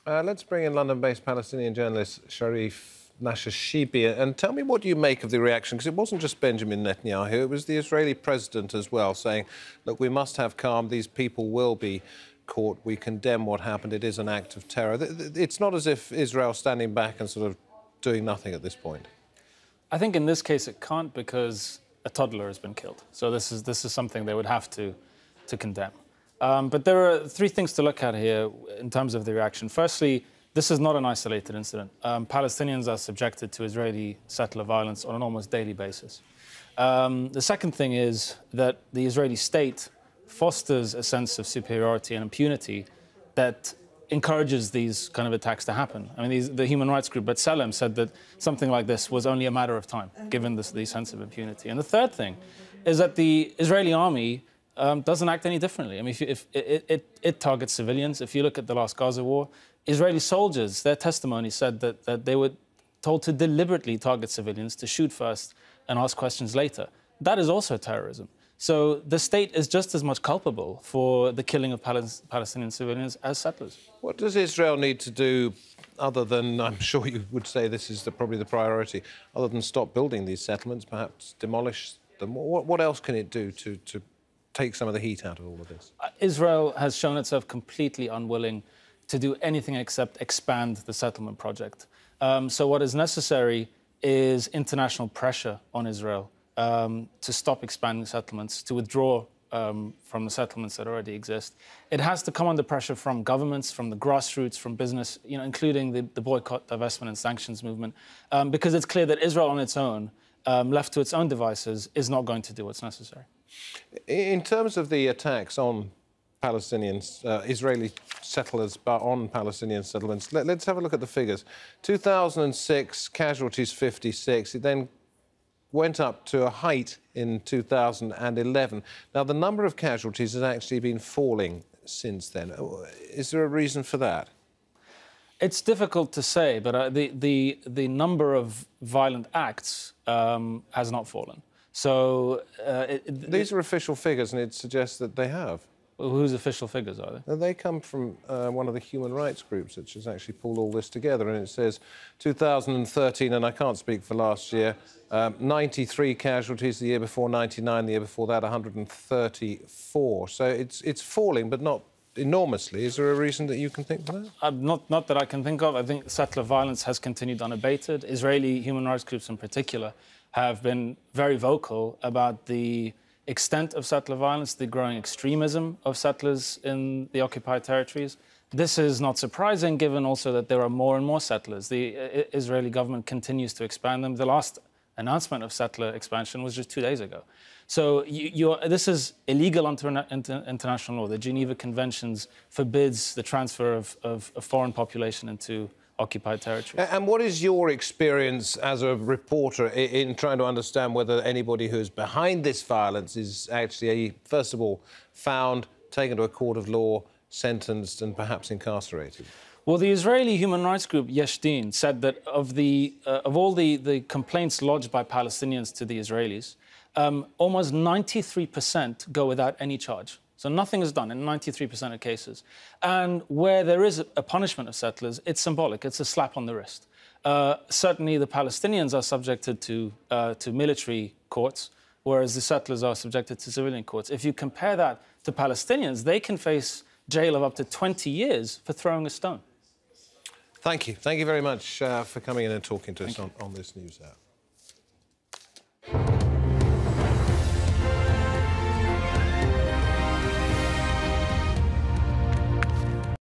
Let's bring in London-based Palestinian journalist Sharif and tell me what you make of the reaction, because it wasn't just Benjamin Netanyahu, it was the Israeli president as well, saying, look, we must have calm, these people will be caught, we condemn what happened, it is an act of terror. It's not as if Israel's standing back and sort of doing nothing at this point. I think in this case it can't, because a toddler has been killed. So this is something they would have to condemn. But there are three things to look at here in terms of the reaction. Firstly, this is not an isolated incident. Palestinians are subjected to Israeli settler violence on an almost daily basis. The second thing is that the Israeli state fosters a sense of superiority and impunity that encourages these kind of attacks to happen. I mean, the human rights group B'Tselem said that something like this was only a matter of time, given the sense of impunity. And the third thing is that the Israeli army doesn't act any differently. I mean, if it targets civilians. If you look at the last Gaza war, Israeli soldiers, their testimony said that they were told to deliberately target civilians, to shoot first and ask questions later. That is also terrorism. So the state is just as much culpable for the killing of Palestinian civilians as settlers. What does Israel need to do, other than, I'm sure you would say this is probably the priority, other than stop building these settlements, perhaps demolish them? What else can it do to take some of the heat out of all of this? Israel has shown itself completely unwilling to do anything except expand the settlement project. So what is necessary is international pressure on Israel to stop expanding settlements, to withdraw from the settlements that already exist. It has to come under pressure from governments, from the grassroots, from business, including the boycott, divestment and sanctions movement, because it's clear that Israel on its own, left to its own devices, is not going to do what's necessary. In terms of the attacks on Palestinians, Israeli settlers on Palestinian settlements, let's have a look at the figures. 2006, casualties 56. It then went up to a height in 2011. Now, the number of casualties has actually been falling since then. Is there a reason for that? It's difficult to say, but the number of violent acts has not fallen. So these are official figures, and it suggests that they have. Well, whose official figures are they? They come from one of the human rights groups, which has actually pulled all this together. And it says 2013, and I can't speak for last year, 93 casualties, the year before 99, the year before that 134. So it's falling, but not enormously. Is there a reason that you can think for that? Not that I can think of. I think settler violence has continued unabated. Israeli human rights groups in particular have been very vocal about the extent of settler violence, the growing extremism of settlers in the occupied territories. This is not surprising, given also that there are more and more settlers. The Israeli government continues to expand them. The last announcement of settler expansion was just 2 days ago. So this is illegal under international law. The Geneva Conventions forbids the transfer of a foreign population into occupied territory. And what is your experience as a reporter in trying to understand whether anybody who's behind this violence is actually, first of all, found, taken to a court of law, sentenced and perhaps incarcerated? Well, the Israeli human rights group Yesh Din said that of all the complaints lodged by Palestinians to the Israelis, almost 93% go without any charge. So nothing is done in 93% of cases. And where there is a punishment of settlers, it's symbolic. It's a slap on the wrist. Certainly, the Palestinians are subjected to military courts, whereas the settlers are subjected to civilian courts. If you compare that to Palestinians, they can face jail of up to 20 years for throwing a stone. Thank you. Thank you very much for coming in and talking to us on this news hour.